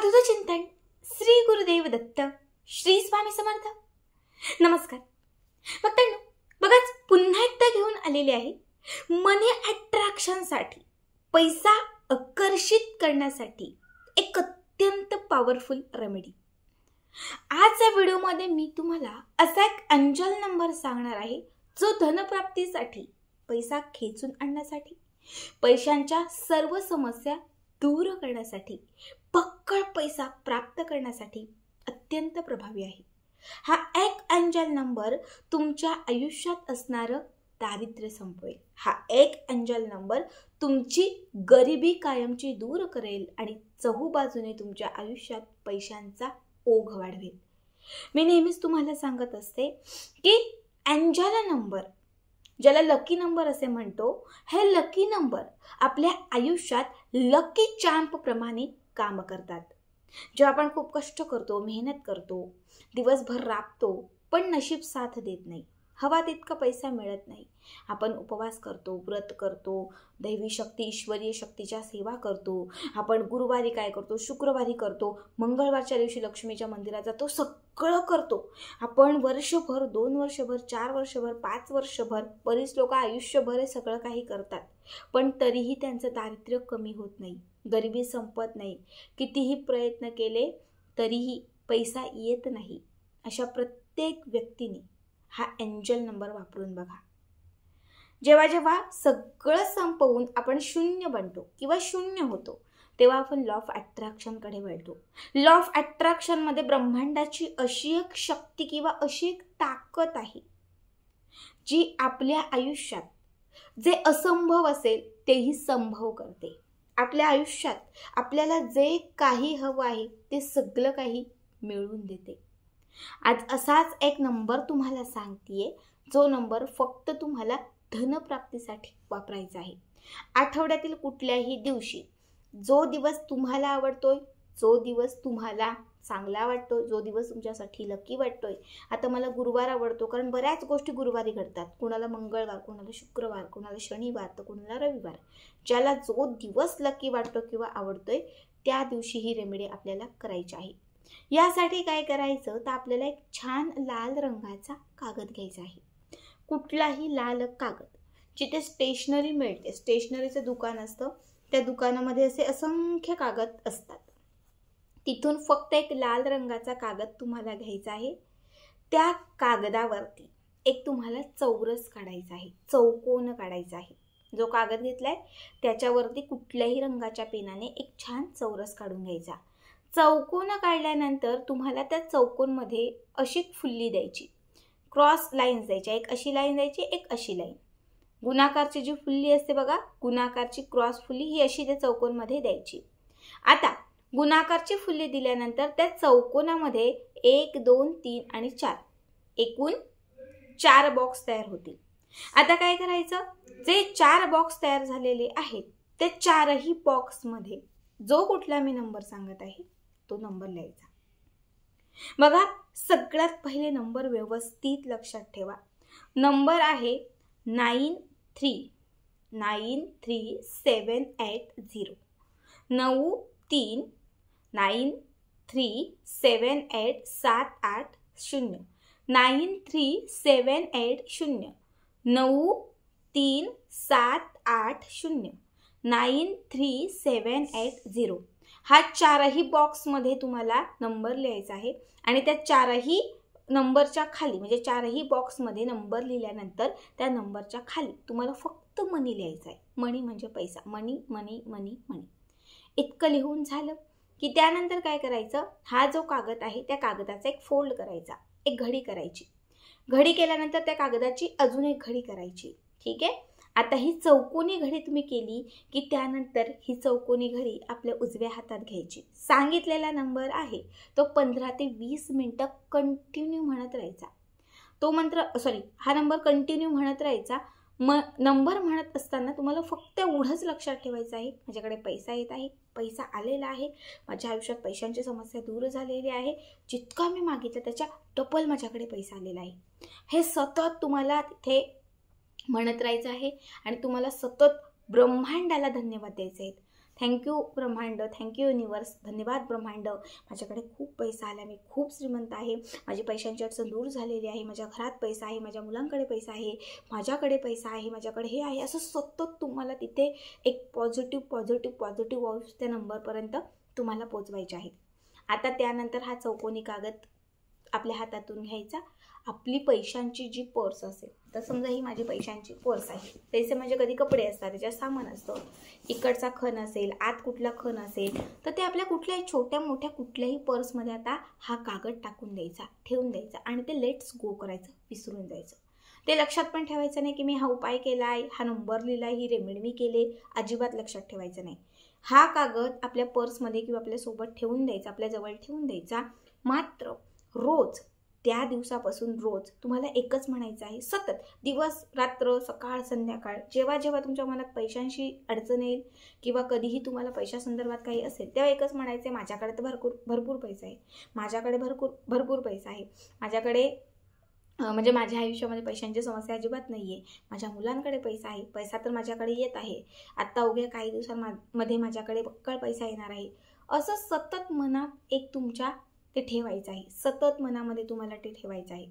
अवधूत चिंतन श्री गुरुदेव दत्त श्री स्वामी समर्थ. नमस्कार भक्तांनो, बघाच पुन्हा एकदा घेऊन आलेले आहे मनी अट्रॅक्शनसाठी, पैसा आकर्षित करण्यासाठी एक अत्यंत पॉवरफुल रेमेडी. आजच्या व्हिडिओमध्ये मी तुम्हाला असा एक अंजल नंबर सांगणार आहे जो धनप्राप्तीसाठी, पैसा खेचून आणण्यासाठी, पैशांच्या सर्व समस्या दूर करण्यासाठी, पक्कड पैसा प्राप्त करण्यासाठी अत्यंत प्रभावी आहे. हा एक अंजल नंबर तुमच्या आयुष्यात असणारं दारिद्र्य संपवेल. हा एक अंजल नंबर तुमची गरिबी कायमची दूर करेल आणि चहूबाजूने तुमच्या आयुष्यात पैशांचा ओघ वाढवेल. मी नेहमीच तुम्हाला सांगत असते की अंजल नंबर, ज्याला लकी नंबर असे म्हणतो, हे लकी नंबर आपल्या आयुष्यात लकी चॅम्प प्रमाणे काम करतात. जेव्हा आपण खूप कष्ट करतो, मेहनत करतो, दिवसभर राबतो, पण नशीब साथ देत नाही, हवा तितका पैसा मिळत नाही, आपण उपवास करतो, व्रत करतो, दैवी शक्ती, ईश्वरीय शक्तीच्या सेवा करतो, आपण गुरुवारी काय करतो, शुक्रवारी करतो, मंगळवारच्या दिवशी लक्ष्मीच्या मंदिरात जातो, सगळं करतो. आपण वर्षभर, 2 वर्षभर, 4 वर्षभर, 5 वर्षभर, बरीच लोक आयुष्यभर हे सगळं काही करतात, पण तरीही त्यांचं दारिद्र्य कमी होत नाही, गरिबी संपत नाही. कितीही प्रयत्न केले तरीही पैसा येत नाही. अशा प्रत्येक व्यक्तीने हा एंजल नंबर वापरून बघा. जेव्हा जेव्हा सगळं संपवून आपण शून्य बनतो किंवा शून्य होतो, तेव्हा आपण लॉ ऑफ अट्रॅक्शनकडे वळतो. लॉ ऑफ अट्रॅक्शनमध्ये ब्रह्मांडाची अशी एक शक्ती किंवा अशी एक ताकद आहे जी आपल्या आयुष्यात जे असंभव असेल तेही संभव करते. आपल्या आयुष्यात आपल्याला जे काही हवं आहे ते सगळं काही मिळवून देते. आज असाच एक नंबर तुम्हाला सांगतेय, जो नंबर फक्त तुम्हाला धनप्राप्तीसाठी वापरायचा आहे. आठवड्यातील कुठल्याही दिवशी, जो दिवस तुम्हाला आवडतोय, जो दिवस तुम्हाला चांगला वाटतो, जो दिवस तुमच्यासाठी लकी वाटतोय. आता मला गुरुवार आवडतो कारण बऱ्याच गोष्टी गुरुवारी घडतात, कोणाला मंगळवार, कोणाला शुक्रवार, कोणाला शनिवार, तर कोणाला रविवार. ज्याला जो दिवस लकी वाटतो किंवा आवडतोय त्या दिवशी ही रेमेडी आपल्याला करायची आहे. यासाठी काय करायचं तर आपल्याला एक छान लाल रंगाचा कागद घ्यायचा आहे. कुठलाही लाल कागद. जिथे स्टेशनरी मिळते, स्टेशनरीचं दुकान असतं, त्या दुकानामध्ये असे असंख्य कागद असतात. तिथून फक्त एक लाल रंगाचा कागद तुम्हाला घ्यायचा आहे. त्या कागदावरती एक तुम्हाला चौरस काढायचा आहे, चौकोन काढायचा आहे. जो कागद घेतलाय त्याच्यावरती कुठल्याही रंगाच्या पेनाने एक छान चौरस काढून घ्यायचा. चौकोन काढल्यानंतर तुम्हाला त्या चौकोनमध्ये अशी फुल्ली द्यायची, क्रॉस लाईन्स द्यायच्या, एक अशी लाईन द्यायची, एक अशी लाईन. गुणाकारची जी फुल्ली असते बघा, गुणाकारची क्रॉस फुल्ली ही अशी त्या चौकोनमध्ये द्यायची. आता गुणाकारची फुल्ली दिल्यानंतर त्या चौकोनामध्ये 1, 2, 3 आणि 4 एकूण 4 बॉक्स तयार होतील. आता काय करायचं, जे 4 बॉक्स तयार झालेले आहेत ते 4ही बॉक्समध्ये जो कुठला मी नंबर सांगत आहे तो नंबर लिहायचा. बघा, सगळ्यात पहिले नंबर व्यवस्थित लक्षात ठेवा. नंबर आहे 939780 93978780 9378093780 93780 हा 4ही बॉक्समध्ये तुम्हाला नंबर लिहायचा आहे. आणि त्या 4ही नंबरच्या खाली, म्हणजे 4ही बॉक्समध्ये नंबर लिहिल्यानंतर त्या नंबरच्या खाली तुम्हाला फक्त मनी लिहायचं आहे. मनी म्हणजे पैसा, मनी मनी मनी मनी. इतकं लिहून झालं की त्यानंतर काय करायचं, हा जो कागद आहे त्या कागदाचा एक फोल्ड करायचा, एक घडी करायची. घडी केल्यानंतर त्या कागदाची अजून एक घडी करायची. ठीक आहे. आता ही चौकोनी घडी तुम्ही केली की त्यानंतर ही चौकोनी घडी आपल्या उजव्या हातात घ्यायची. सांगितलेला नंबर आहे तो 15 ते 20 मिनिटं कंटिन्यू म्हणत राहायचा. हा नंबर कंटिन्यू म्हणत राहायचा. नंबर म्हणत असताना तुम्हाला फक्त एवढंच लक्षात ठेवायचं आहे, माझ्याकडे पैसा येत आहे, पैसा आलेला आहे, माझ्या आयुष्यात पैशांची समस्या दूर झालेली आहे, जितका मी मागितलं त्याच्या डबल माझ्याकडे पैसा आलेला आहे. हे सतत तुम्हाला तिथे म्हणत राहायचं आहे आणि तुम्हाला सतत ब्रह्मांडाला धन्यवाद द्यायचे आहेत. थँक्यू ब्रह्मांड, थँक्यू युनिवर्स, धन्यवाद ब्रह्मांड. माझ्याकडे खूप पैसा आला, मी खूप श्रीमंत आहे, माझी पैशांची अडचण दूर झालेली आहे, माझ्या घरात पैसा आहे, माझ्या मुलांकडे पैसा आहे, माझ्याकडे पैसा आहे, माझ्याकडे हे आहे. असं सतत तुम्हाला तिथे एक पॉझिटिव्ह वाइब्स त्या नंबरपर्यंत तुम्हाला पोचवायचे आहेत. आता त्यानंतर हा चौकोनी कागद आपल्या हातातून घ्यायचा. आपली पैशांची जी पर्स असेल, तर समजा ही माझी पैशांची पर्स आहे. पैसे म्हणजे कधी कपडे असतात, त्याच्यात सामान असतं, इकडचा खण असेल, आत कुठला खण असेल, तर ते आपल्या कुठल्याही छोट्या मोठ्या कुठल्याही पर्समध्ये आता हा कागद टाकून द्यायचा, ठेवून द्यायचा आणि ते लेट्स गो करायचं, विसरून जायचं. ते लक्षात पण ठेवायचं नाही की मी हा उपाय केला आहे, हा नंबर लिहिला आहे, ही रेमेडी मी केले, अजिबात लक्षात ठेवायचं नाही. हा कागद आपल्या पर्समध्ये किंवा आपल्यासोबत ठेवून द्यायचा, आपल्याजवळ ठेवून द्यायचा. मात्र रोज त्या दिवसापासून रोज तुम्हाला एकच म्हणायचं आहे, सतत दिवस रात्र सकाळ संध्याकाळ, जेव्हा जेव्हा तुमच्या मनात पैशांशी अडचण येईल किंवा कधीही तुम्हाला पैशासंदर्भात काही असेल तेव्हा एकच म्हणायचं आहे, माझ्याकडे तर भरपूर पैसा आहे, माझ्याकडे भरपूर पैसा आहे, माझ्याकडे म्हणजे माझ्या आयुष्यामध्ये पैशांची समस्या अजिबात नाही आहे, माझ्या मुलांकडे पैसा आहे, पैसा तर माझ्याकडे येत आहे, आत्ता उद्या काही दिवसांमध्ये माझ्याकडे बक्कळ पैसा येणार आहे. असं सतत मनात एक तुमच्या ते ठेवायचं आहे, सतत मनामध्ये तुम्हाला ते ठेवायचं आहे.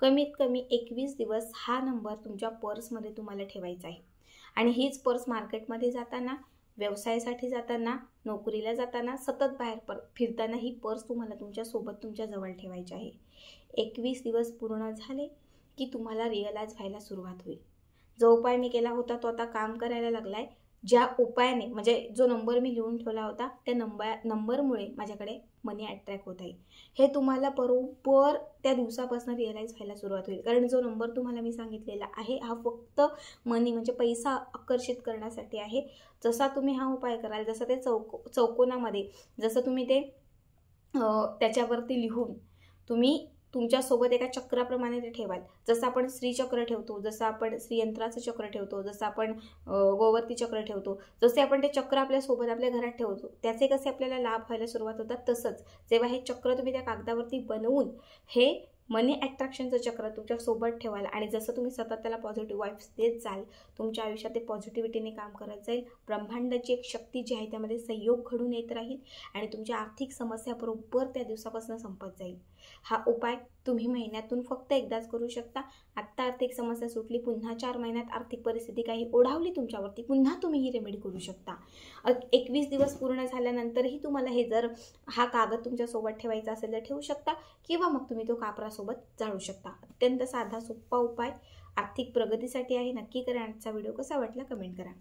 कमीत कमी 21 दिवस हा नंबर तुमच्या पर्समध्ये तुम्हाला ठेवायचा आहे. आणि हीच पर्स मार्केटमध्ये जाताना, व्यवसायासाठी जाताना, नोकरीला जाताना, सतत बाहेर फिरताना ही पर्स तुम्हाला तुमच्यासोबत तुमच्याजवळ ठेवायची आहे. 21 दिवस पूर्ण झाले की तुम्हाला रिअलाइज व्हायला सुरुवात होईल, जो उपाय मी केला होता तो आता काम करायला लागला आहे. ज्या उपायाने म्हणजे जो नंबर मी लिहून ठेवला होता त्या नंबरमुळे माझ्याकडे मनी अट्रॅक्ट होत आहे, हे तुम्हाला बरोबर त्या दिवसापासून रिअलाइज व्हायला सुरुवात होईल. कारण जो नंबर तुम्हाला मी सांगितलेला आहे हा फक्त मनी म्हणजे पैसा आकर्षित करण्यासाठी आहे. जसा तुम्ही हा उपाय कराल, जसं ते चौकोनामध्ये जसं तुम्ही ते त्याच्यावरती लिहून तुम्ही तुमच्यासोबत एका चक्राप्रमाणे ते ठेवाल. जसं आपण श्रीचक्र ठेवतो, जसं आपण श्रीयंत्राचं चक्र ठेवतो, जसं आपण गोवर्ती चक्र ठेवतो, जसे आपण ते चक्र आपल्यासोबत आपल्या घरात ठेवतो, त्याचे कसे आपल्याला लाभ व्हायला सुरुवात होतात, तसंच जेव्हा हे चक्र तुम्ही त्या कागदावरती बनवून हे मनी अट्रॅक्शनचं चक्र तुमच्यासोबत ठेवाल आणि जसं तुम्ही सतत त्याला पॉझिटिव्ह वाइब्स देत जाल, तुमच्या आयुष्यात ते पॉझिटिव्हिटीने काम करत जाईल. ब्रह्मांडाची एक शक्ती जी आहे त्यामध्ये संयोग घडून येत राहील आणि तुमच्या आर्थिक समस्या बरोबर त्या दिवसापासून संपत जाईल. हा उपाय तुम्ही महिन्यातून फक्त एकदाच करू शकता. आत्ता आर्थिक समस्या सुटली, पुन्हा 4 महिन्यात आर्थिक परिस्थिती काही ओढावली तुमच्यावरती, पुन्हा तुम्ही ही रेमेडी करू शकता. 21 दिवस पूर्ण झाल्यानंतरही तुम्हाला हे जर हा कागद तुमच्यासोबत ठेवायचा असेल तर ठेवू शकता किंवा मग तुम्ही तो कापरासोबत जाळू शकता. अत्यंत साधा सोपा उपाय आर्थिक प्रगतीसाठी आहे. नक्की करा. आजचा व्हिडिओ कसा वाटला कमेंट करा.